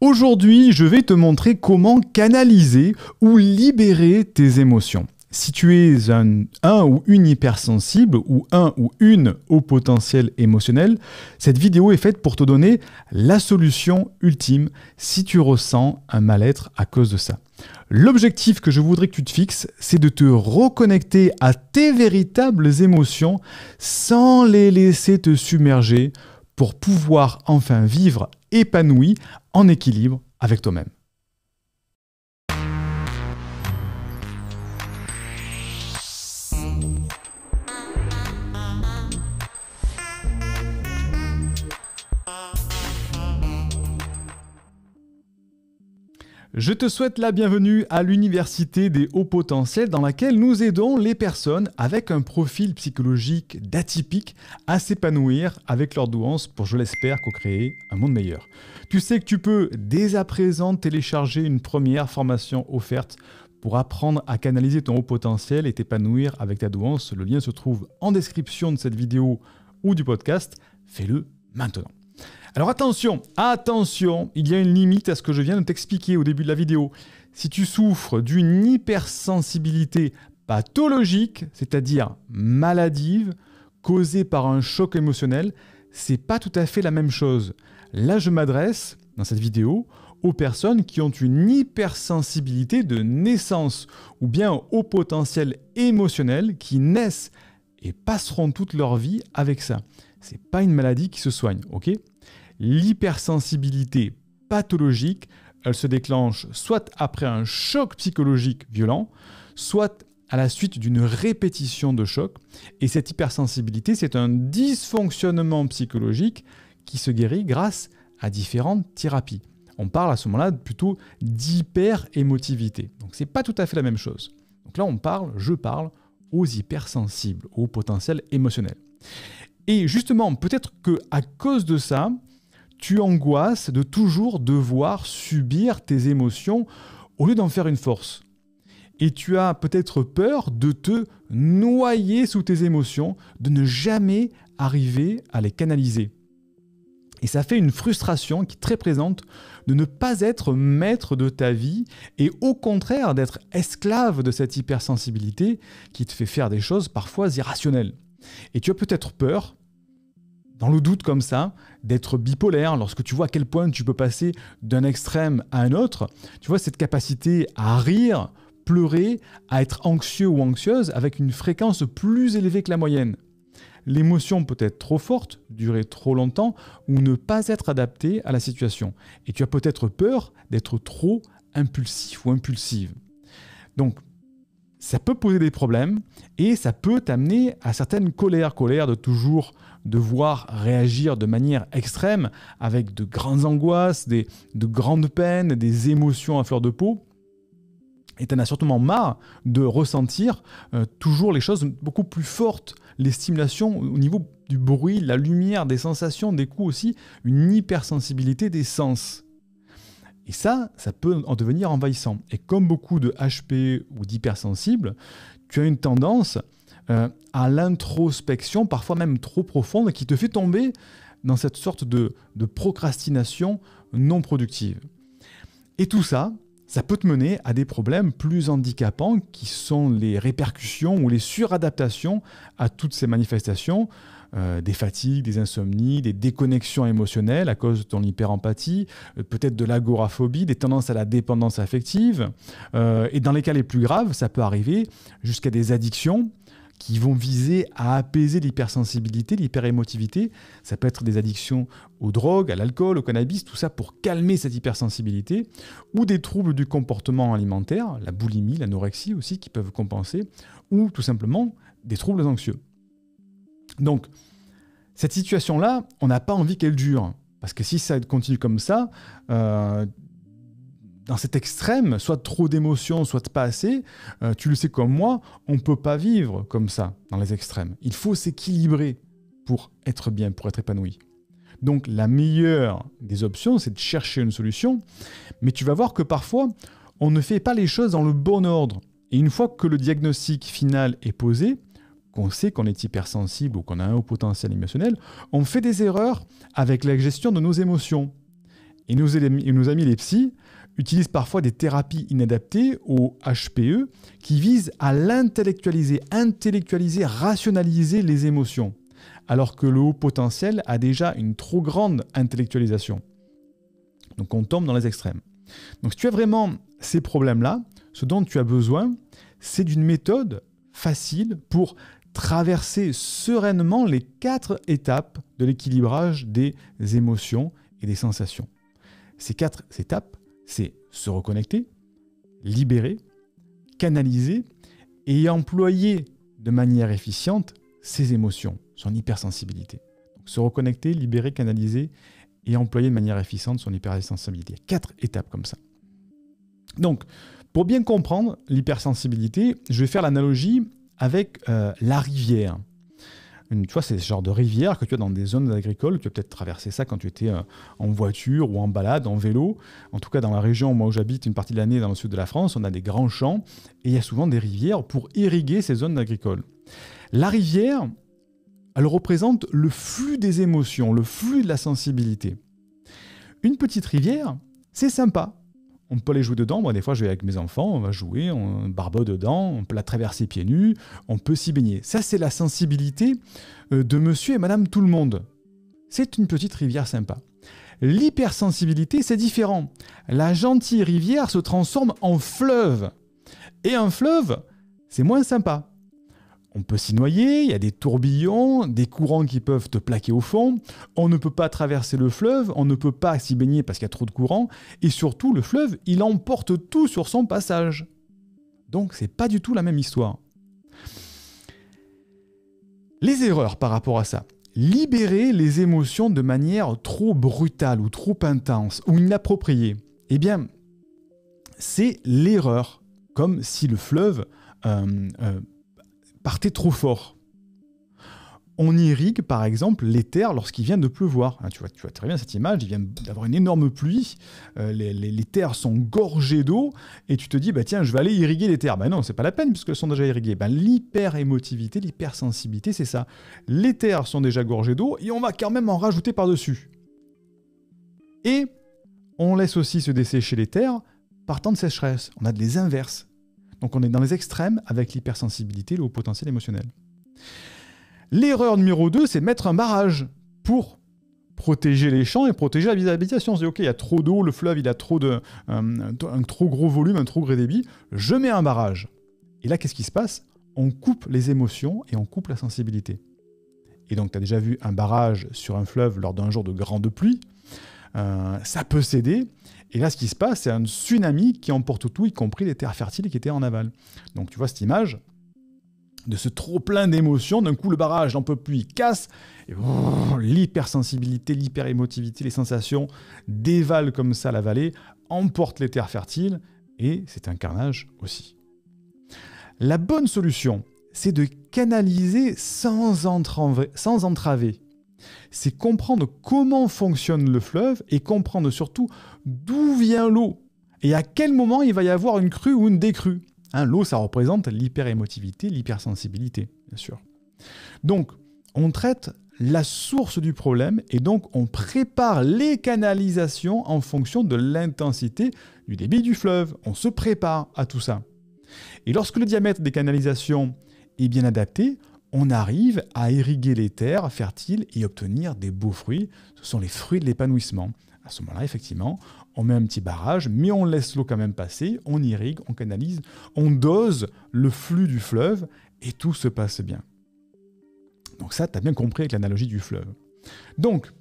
Aujourd'hui, je vais te montrer comment canaliser ou libérer tes émotions. Si tu es un ou une hypersensible ou un ou une au potentiel émotionnel, cette vidéo est faite pour te donner la solution ultime si tu ressens un mal-être à cause de ça. L'objectif que je voudrais que tu te fixes, c'est de te reconnecter à tes véritables émotions sans les laisser te submerger pour pouvoir enfin vivre épanoui, en équilibre avec toi-même. Je te souhaite la bienvenue à l'Université des hauts potentiels dans laquelle nous aidons les personnes avec un profil psychologique d'atypique à s'épanouir avec leur douance pour, je l'espère, co-créer un monde meilleur. Tu sais que tu peux dès à présent télécharger une première formation offerte pour apprendre à canaliser ton haut potentiel et t'épanouir avec ta douance. Le lien se trouve en description de cette vidéo ou du podcast. Fais-le maintenant. Alors attention, il y a une limite à ce que je viens de t'expliquer au début de la vidéo. Si tu souffres d'une hypersensibilité pathologique, c'est-à-dire maladive, causée par un choc émotionnel, c'est pas tout à fait la même chose. Là, je m'adresse, dans cette vidéo, aux personnes qui ont une hypersensibilité de naissance ou bien au potentiel émotionnel qui naissent et passeront toute leur vie avec ça. C'est pas une maladie qui se soigne, ok ? L'hypersensibilité pathologique, elle se déclenche soit après un choc psychologique violent, soit à la suite d'une répétition de chocs. Et cette hypersensibilité, c'est un dysfonctionnement psychologique qui se guérit grâce à différentes thérapies. On parle à ce moment-là plutôt d'hyper-émotivité. Donc c'est pas tout à fait la même chose. Donc là, je parle aux hypersensibles, au potentiel émotionnel. Et justement, peut-être qu'à cause de ça, tu angoisses de toujours devoir subir tes émotions au lieu d'en faire une force. Et tu as peut-être peur de te noyer sous tes émotions, de ne jamais arriver à les canaliser. Et ça fait une frustration qui est très présente de ne pas être maître de ta vie et au contraire d'être esclave de cette hypersensibilité qui te fait faire des choses parfois irrationnelles. Et tu as peut-être peur, dans le doute comme ça, d'être bipolaire lorsque tu vois à quel point tu peux passer d'un extrême à un autre. Tu vois cette capacité à rire, pleurer, à être anxieux ou anxieuse avec une fréquence plus élevée que la moyenne. L'émotion peut être trop forte, durer trop longtemps ou ne pas être adaptée à la situation. Et tu as peut-être peur d'être trop impulsif ou impulsive. Donc, ça peut poser des problèmes et ça peut t'amener à certaines colères de toujours devoir réagir de manière extrême avec de grandes angoisses, de grandes peines, des émotions à fleur de peau. Et tu en as certainement marre de ressentir toujours les choses beaucoup plus fortes, les stimulations au niveau du bruit, la lumière, des sensations, des coups aussi, une hypersensibilité des sens. Et ça peut en devenir envahissant. Et comme beaucoup de HP ou d'hypersensibles, tu as une tendance à l'introspection, parfois même trop profonde, qui te fait tomber dans cette sorte de procrastination non productive. Et tout ça, ça peut te mener à des problèmes plus handicapants qui sont les répercussions ou les suradaptations à toutes ces manifestations, des fatigues, des insomnies, des déconnexions émotionnelles à cause de ton hyperempathie, peut-être de l'agoraphobie, des tendances à la dépendance affective. Et dans les cas les plus graves, ça peut arriver jusqu'à des addictions qui vont viser à apaiser l'hypersensibilité, l'hyperémotivité. Ça peut être des addictions aux drogues, à l'alcool, au cannabis, tout ça pour calmer cette hypersensibilité, ou des troubles du comportement alimentaire, la boulimie, l'anorexie aussi, qui peuvent compenser, ou tout simplement des troubles anxieux. Donc, cette situation-là, on n'a pas envie qu'elle dure, parce que si ça continue comme ça, dans cet extrême, soit trop d'émotions, soit pas assez, tu le sais comme moi, on ne peut pas vivre comme ça dans les extrêmes. Il faut s'équilibrer pour être bien, pour être épanoui. Donc la meilleure des options, c'est de chercher une solution, mais tu vas voir que parfois, on ne fait pas les choses dans le bon ordre. Et une fois que le diagnostic final est posé, qu'on sait qu'on est hypersensible ou qu'on a un haut potentiel émotionnel, on fait des erreurs avec la gestion de nos émotions. Et nos amis les psys utilisent parfois des thérapies inadaptées au HPE qui visent à intellectualiser, rationaliser les émotions, alors que le haut potentiel a déjà une trop grande intellectualisation. Donc on tombe dans les extrêmes. Donc si tu as vraiment ces problèmes-là, ce dont tu as besoin, c'est d'une méthode facile pour traverser sereinement les 4 étapes de l'équilibrage des émotions et des sensations. Ces 4 étapes, c'est se reconnecter, libérer, canaliser et employer de manière efficiente ses émotions, son hypersensibilité. Donc, se reconnecter, libérer, canaliser et employer de manière efficiente son hypersensibilité. 4 étapes comme ça. Donc, pour bien comprendre l'hypersensibilité, je vais faire l'analogie avec la rivière. Tu vois, c'est ce genre de rivière que tu as dans des zones agricoles. Tu as peut-être traversé ça quand tu étais en voiture ou en balade, en vélo. En tout cas, dans la région moi, où j'habite, une partie de l'année dans le sud de la France, on a des grands champs et il y a souvent des rivières pour irriguer ces zones agricoles. La rivière, elle représente le flux des émotions, le flux de la sensibilité. Une petite rivière, c'est sympa. On peut aller jouer dedans. Moi, des fois, je vais avec mes enfants, on va jouer, on barbote dedans, on peut la traverser pieds nus, on peut s'y baigner. Ça, c'est la sensibilité de monsieur et madame tout le monde. C'est une petite rivière sympa. L'hypersensibilité, c'est différent. La gentille rivière se transforme en fleuve. Et un fleuve, c'est moins sympa. On peut s'y noyer, il y a des tourbillons, des courants qui peuvent te plaquer au fond. On ne peut pas traverser le fleuve, on ne peut pas s'y baigner parce qu'il y a trop de courants. Et surtout, le fleuve, il emporte tout sur son passage. Donc, c'est pas du tout la même histoire. Les erreurs par rapport à ça. Libérer les émotions de manière trop brutale ou trop intense ou inappropriée. Eh bien, c'est l'erreur. Comme si le fleuve partait trop fort. On irrigue par exemple les terres lorsqu'il vient de pleuvoir. Tu vois très bien cette image, il vient d'avoir une énorme pluie, les terres sont gorgées d'eau, et tu te dis, tiens, je vais aller irriguer les terres. Non, c'est pas la peine puisqu'elles sont déjà irriguées. L'hyper-émotivité, l'hypersensibilité, c'est ça. Les terres sont déjà gorgées d'eau, et on va quand même en rajouter par-dessus. Et on laisse aussi se dessécher les terres par temps de sécheresse. On a des inverses. Donc on est dans les extrêmes avec l'hypersensibilité, le haut potentiel émotionnel. L'erreur numéro 2, c'est mettre un barrage pour protéger les champs et protéger l'habitation. On se dit, ok, il y a trop d'eau, le fleuve, il a un trop gros volume, un trop gros débit, je mets un barrage. Et là, qu'est-ce qui se passe? On coupe les émotions et on coupe la sensibilité. Et donc, tu as déjà vu un barrage sur un fleuve lors d'un jour de grande pluie. Ça peut céder. Et là, ce qui se passe, c'est un tsunami qui emporte tout, y compris les terres fertiles qui étaient en aval. Donc, tu vois cette image de ce trop plein d'émotions. D'un coup, le barrage n'en peut plus, il casse. Et l'hypersensibilité, l'hyperémotivité, les sensations dévalent comme ça la vallée, emportent les terres fertiles, et c'est un carnage aussi. La bonne solution, c'est de canaliser sans entraver. C'est comprendre comment fonctionne le fleuve et comprendre surtout d'où vient l'eau et à quel moment il va y avoir une crue ou une décrue. L'eau, ça représente l'hyperémotivité, l'hypersensibilité, bien sûr. Donc, on traite la source du problème et donc on prépare les canalisations en fonction de l'intensité du débit du fleuve. On se prépare à tout ça. Et lorsque le diamètre des canalisations est bien adapté, on arrive à irriguer les terres fertiles et obtenir des beaux fruits. Ce sont les fruits de l'épanouissement. À ce moment-là, effectivement, on met un petit barrage, mais on laisse l'eau quand même passer, on irrigue, on canalise, on dose le flux du fleuve et tout se passe bien. Donc ça, tu as bien compris avec l'analogie du fleuve. Donc,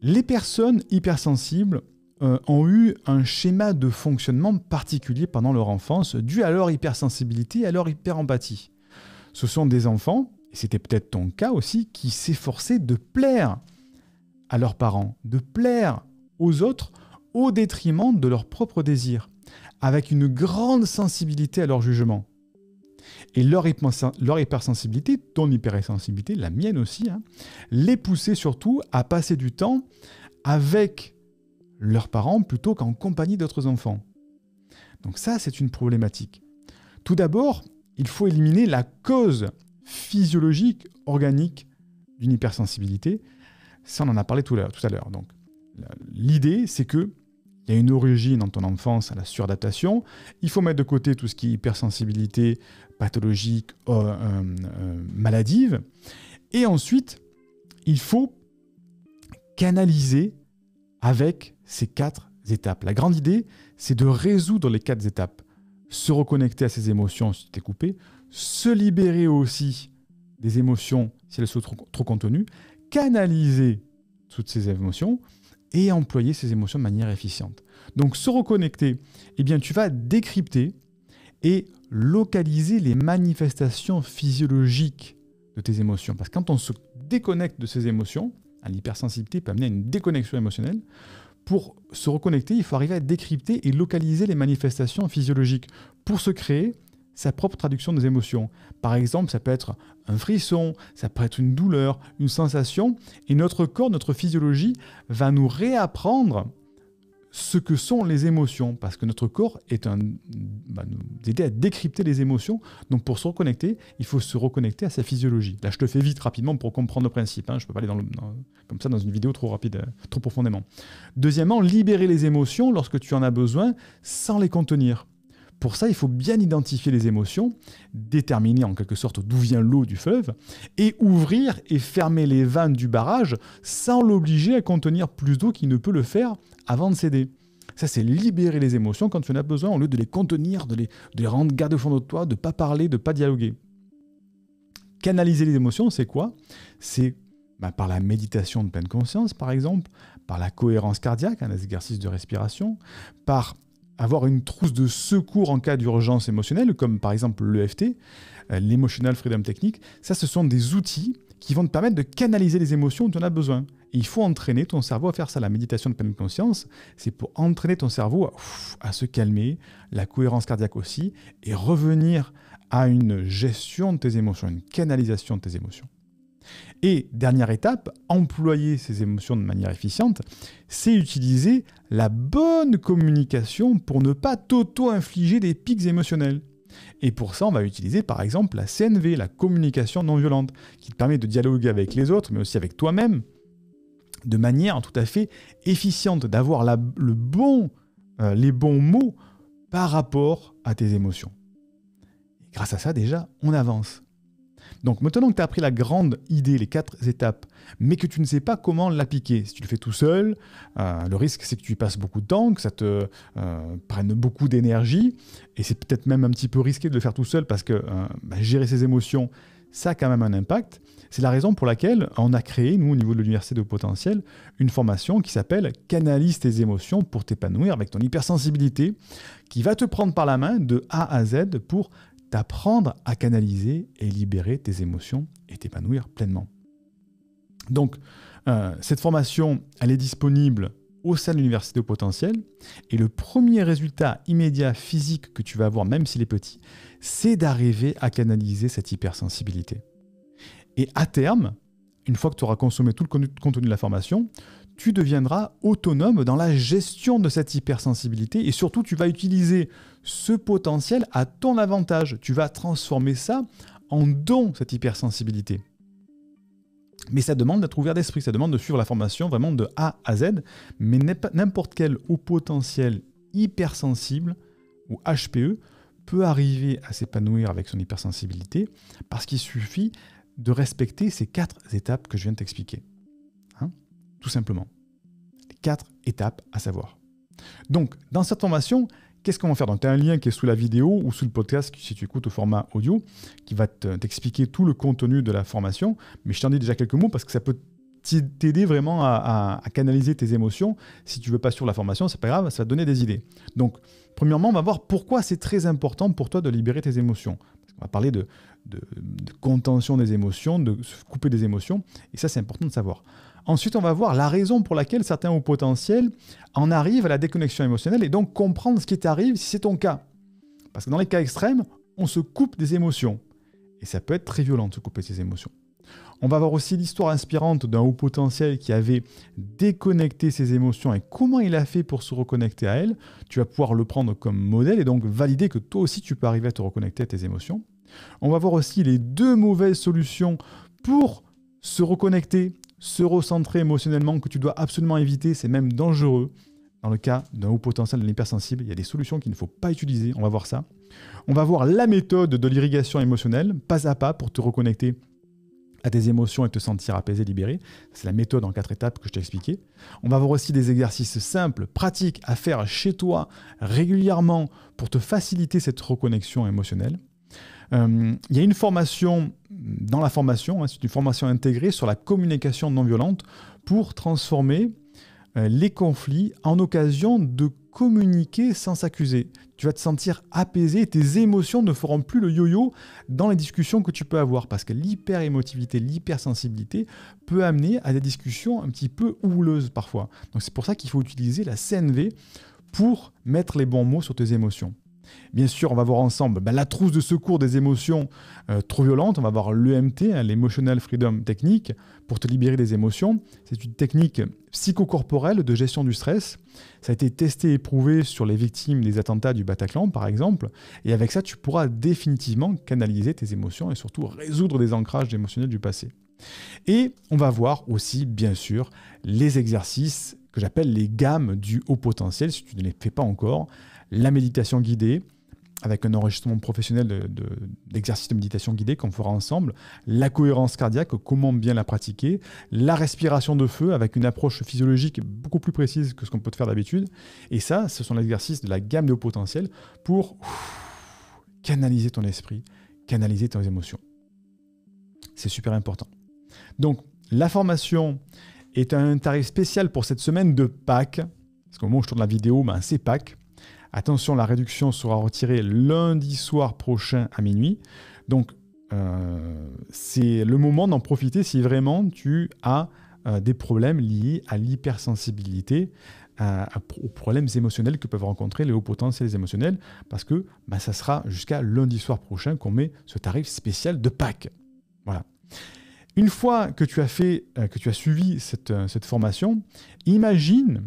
les personnes hypersensibles ont eu un schéma de fonctionnement particulier pendant leur enfance, dû à leur hypersensibilité et à leur hyperempathie. Ce sont des enfants, et c'était peut-être ton cas aussi, qui s'efforçaient de plaire à leurs parents, de plaire aux autres au détriment de leurs propres désirs, avec une grande sensibilité à leur jugement. Et leur hypersensibilité, ton hypersensibilité, la mienne aussi, les poussait surtout à passer du temps avec leurs parents plutôt qu'en compagnie d'autres enfants. Donc ça, c'est une problématique. Tout d'abord, il faut éliminer la cause physiologique, organique d'une hypersensibilité. Ça, on en a parlé tout à l'heure. Donc, l'idée, c'est que il y a une origine dans ton enfance à la suradaptation. Il faut mettre de côté tout ce qui est hypersensibilité pathologique, maladive. Et ensuite, il faut canaliser avec ces 4 étapes. La grande idée, c'est de résoudre les 4 étapes. Se reconnecter à ses émotions si tu es coupé, se libérer aussi des émotions si elles sont trop contenues, canaliser toutes ces émotions et employer ces émotions de manière efficiente. Donc se reconnecter, eh bien, tu vas décrypter et localiser les manifestations physiologiques de tes émotions. Parce que quand on se déconnecte de ces émotions, l'hypersensibilité peut amener à une déconnexion émotionnelle. Pour se reconnecter, il faut arriver à décrypter et localiser les manifestations physiologiques pour se créer sa propre traduction des émotions. Par exemple, ça peut être un frisson, ça peut être une douleur, une sensation, et notre corps, notre physiologie va nous réapprendre ce que sont les émotions, parce que notre corps va nous aider à décrypter les émotions. Donc pour se reconnecter, il faut se reconnecter à sa physiologie. Là, je te fais vite, rapidement, pour comprendre le principe. Je ne peux pas aller comme ça dans une vidéo trop rapide, trop profondément. Deuxièmement, libérer les émotions lorsque tu en as besoin, sans les contenir. Pour ça, il faut bien identifier les émotions, déterminer en quelque sorte d'où vient l'eau du fleuve, et ouvrir et fermer les vannes du barrage sans l'obliger à contenir plus d'eau qu'il ne peut le faire avant de céder. Ça, c'est libérer les émotions quand tu en as besoin, au lieu de les contenir, de les rendre garde-fond de toi, de ne pas parler, de ne pas dialoguer. Canaliser les émotions, c'est quoi? C'est par la méditation de pleine conscience, par exemple, par la cohérence cardiaque, un exercice de respiration, par avoir une trousse de secours en cas d'urgence émotionnelle, comme par exemple l'EFT, l'Emotional Freedom Technique. Ça, ce sont des outils qui vont te permettre de canaliser les émotions où tu en as besoin. Et il faut entraîner ton cerveau à faire ça. La méditation de pleine conscience, c'est pour entraîner ton cerveau à se calmer, la cohérence cardiaque aussi, et revenir à une gestion de tes émotions, une canalisation de tes émotions. Et dernière étape, employer ces émotions de manière efficiente, c'est utiliser la bonne communication pour ne pas t'auto-infliger des pics émotionnels. Et pour ça, on va utiliser par exemple la CNV, la communication non violente, qui te permet de dialoguer avec les autres, mais aussi avec toi-même, de manière tout à fait efficiente, d'avoir les bons mots par rapport à tes émotions. Et grâce à ça, déjà, on avance. Donc maintenant que tu as appris la grande idée, les 4 étapes, mais que tu ne sais pas comment l'appliquer, si tu le fais tout seul, le risque c'est que tu y passes beaucoup de temps, que ça te prenne beaucoup d'énergie, et c'est peut-être même un petit peu risqué de le faire tout seul parce que gérer ses émotions, ça a quand même un impact. C'est la raison pour laquelle on a créé, nous, au niveau de l'Université de Haut Potentiel, une formation qui s'appelle « Canalise tes émotions pour t'épanouir avec ton hypersensibilité », qui va te prendre par la main de A à Z pour t'apprendre à canaliser et libérer tes émotions et t'épanouir pleinement. Donc, cette formation, elle est disponible au sein de l'Université au Potentiel, et le premier résultat immédiat physique que tu vas avoir, même s'il est petit, c'est d'arriver à canaliser cette hypersensibilité. Et à terme, une fois que tu auras consommé tout le contenu de la formation, tu deviendras autonome dans la gestion de cette hypersensibilité, et surtout, tu vas utiliser ce potentiel à ton avantage. Tu vas transformer ça en don, cette hypersensibilité. Mais ça demande d'être ouvert d'esprit, ça demande de suivre la formation vraiment de A à Z, mais n'importe quel haut potentiel hypersensible, ou HPE, peut arriver à s'épanouir avec son hypersensibilité, parce qu'il suffit de respecter ces 4 étapes que je viens de t'expliquer. Tout simplement. Les 4 étapes à savoir. Donc, dans cette formation, qu'est-ce qu'on va faire? Donc, tu as un lien qui est sous la vidéo ou sous le podcast, si tu écoutes au format audio, qui va t'expliquer tout le contenu de la formation. Mais je t'en dis déjà quelques mots parce que ça peut t'aider vraiment à canaliser tes émotions. Si tu ne veux pas suivre la formation, c'est pas grave, ça va te donner des idées. Donc, premièrement, on va voir pourquoi c'est très important pour toi de libérer tes émotions. On va parler de contention des émotions, de se couper des émotions, et ça, c'est important de savoir. Ensuite, on va voir la raison pour laquelle certains hauts potentiels en arrivent à la déconnexion émotionnelle, et donc comprendre ce qui t'arrive si c'est ton cas. Parce que dans les cas extrêmes, on se coupe des émotions, et ça peut être très violent de se couper ses émotions. On va voir aussi l'histoire inspirante d'un haut potentiel qui avait déconnecté ses émotions et comment il a fait pour se reconnecter à elles. Tu vas pouvoir le prendre comme modèle et donc valider que toi aussi tu peux arriver à te reconnecter à tes émotions. On va voir aussi les 2 mauvaises solutions pour se reconnecter se recentrer émotionnellement que tu dois absolument éviter, c'est même dangereux. Dans le cas d'un haut potentiel de l'hypersensible, il y a des solutions qu'il ne faut pas utiliser, on va voir ça. On va voir la méthode de l'irrigation émotionnelle, pas à pas, pour te reconnecter à tes émotions et te sentir apaisé, libéré. C'est la méthode en 4 étapes que je t'ai expliqué. On va voir aussi des exercices simples, pratiques, à faire chez toi régulièrement pour te faciliter cette reconnexion émotionnelle. Il y a une formation, dans la formation, c'est une formation intégrée sur la communication non violente pour transformer les conflits en occasion de communiquer sans s'accuser. Tu vas te sentir apaisé, tes émotions ne feront plus le yo-yo dans les discussions que tu peux avoir, parce que l'hyper-émotivité, l'hypersensibilité peut amener à des discussions un petit peu houleuses parfois. Donc c'est pour ça qu'il faut utiliser la CNV pour mettre les bons mots sur tes émotions. Bien sûr, on va voir ensemble la trousse de secours des émotions trop violentes. On va voir l'EMT, l'Emotional Freedom Technique, pour te libérer des émotions. C'est une technique psychocorporelle de gestion du stress. Ça a été testé et prouvé sur les victimes des attentats du Bataclan, par exemple. Et avec ça, tu pourras définitivement canaliser tes émotions et surtout résoudre des ancrages émotionnels du passé. Et on va voir aussi, bien sûr, les exercices que j'appelle les gammes du haut potentiel, si tu ne les fais pas encore. La méditation guidée, avec un enregistrement professionnel d'exercices de méditation guidée qu'on fera ensemble, la cohérence cardiaque, comment bien la pratiquer, la respiration de feu avec une approche physiologique beaucoup plus précise que ce qu'on peut faire d'habitude. Et ça, ce sont les exercices de la gamme de haut potentiel pour canaliser ton esprit, canaliser tes émotions. C'est super important. Donc, la formation est un tarif spécial pour cette semaine de Pâques, parce qu'au moment où je tourne la vidéo, c'est Pâques. Attention, la réduction sera retirée lundi soir prochain à minuit. Donc, c'est le moment d'en profiter si vraiment tu as des problèmes liés à l'hypersensibilité, aux problèmes émotionnels que peuvent rencontrer les hauts potentiels émotionnels, parce que ça sera jusqu'à lundi soir prochain qu'on met ce tarif spécial de Pâques. Voilà. Une fois que tu as suivi cette formation, imagine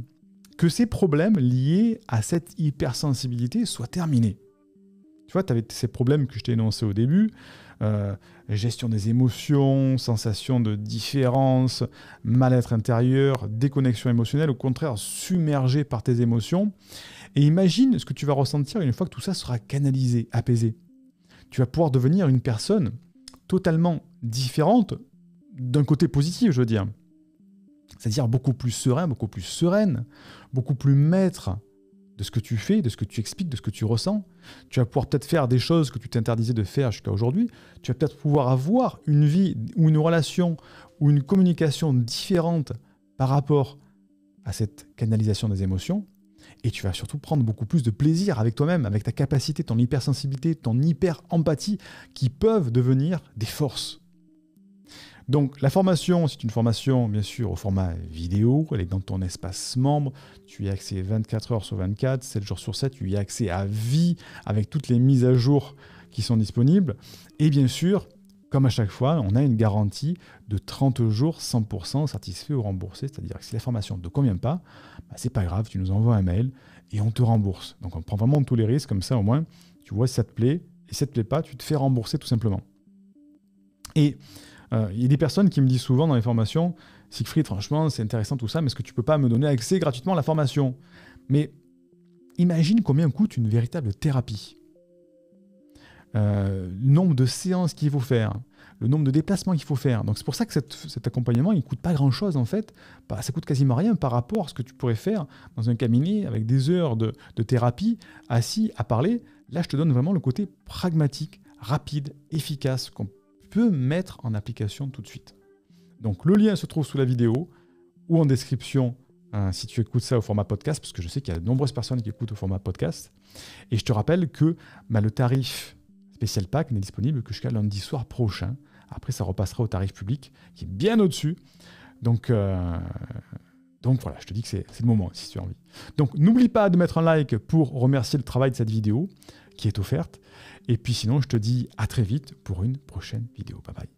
que ces problèmes liés à cette hypersensibilité soient terminés. Tu vois, tu avais ces problèmes que je t'ai énoncés au début, gestion des émotions, sensation de différence, mal-être intérieur, déconnexion émotionnelle, au contraire submergé par tes émotions. Et imagine ce que tu vas ressentir une fois que tout ça sera canalisé, apaisé. Tu vas pouvoir devenir une personne totalement différente, d'un côté positif, je veux dire. C'est-à-dire beaucoup plus serein, beaucoup plus sereine, beaucoup plus maître de ce que tu fais, de ce que tu expliques, de ce que tu ressens. Tu vas pouvoir peut-être faire des choses que tu t'interdisais de faire jusqu'à aujourd'hui. Tu vas peut-être pouvoir avoir une vie ou une relation ou une communication différente par rapport à cette canalisation des émotions. Et tu vas surtout prendre beaucoup plus de plaisir avec toi-même, avec ta capacité, ton hypersensibilité, ton hyper-empathie, qui peuvent devenir des forces. Donc la formation, c'est une formation bien sûr au format vidéo, elle est dans ton espace membre, tu y as accès 24 heures sur 24, 7 jours sur 7, tu y as accès à vie avec toutes les mises à jour qui sont disponibles. Et bien sûr, comme à chaque fois, on a une garantie de 30 jours 100% satisfait ou remboursé, c'est-à-dire que si la formation ne te convient pas, c'est pas grave, tu nous envoies un mail et on te rembourse. Donc on prend vraiment tous les risques, comme ça au moins tu vois si ça te plaît, et si ça te plaît pas, tu te fais rembourser tout simplement. Et il y a des personnes qui me disent souvent dans les formations, Siegfried, franchement, c'est intéressant tout ça, mais est-ce que tu peux pas me donner accès gratuitement à la formation? Mais imagine combien coûte une véritable thérapie. Le nombre de séances qu'il faut faire, le nombre de déplacements qu'il faut faire. Donc c'est pour ça que cet accompagnement, il ne coûte pas grand-chose en fait. Ça coûte quasiment rien par rapport à ce que tu pourrais faire dans un cabinet avec des heures de thérapie, assis à parler. Là, je te donne vraiment le côté pragmatique, rapide, efficace, qu'on peut mettre en application tout de suite. Donc le lien se trouve sous la vidéo ou en description si tu écoutes ça au format podcast, parce que je sais qu'il y a de nombreuses personnes qui écoutent au format podcast. Et je te rappelle que le tarif spécial Pâques n'est disponible que jusqu'à lundi soir prochain. Après, ça repassera au tarif public qui est bien au-dessus. Donc voilà, je te dis que c'est le moment si tu as envie. Donc n'oublie pas de mettre un like pour remercier le travail de cette vidéo qui est offerte. Et puis sinon, je te dis à très vite pour une prochaine vidéo. Bye bye.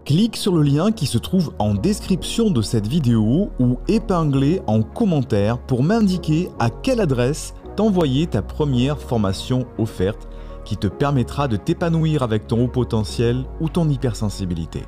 Clique sur le lien qui se trouve en description de cette vidéo ou épinglé en commentaire pour m'indiquer à quelle adresse t'envoyer ta première formation offerte qui te permettra de t'épanouir avec ton haut potentiel ou ton hypersensibilité.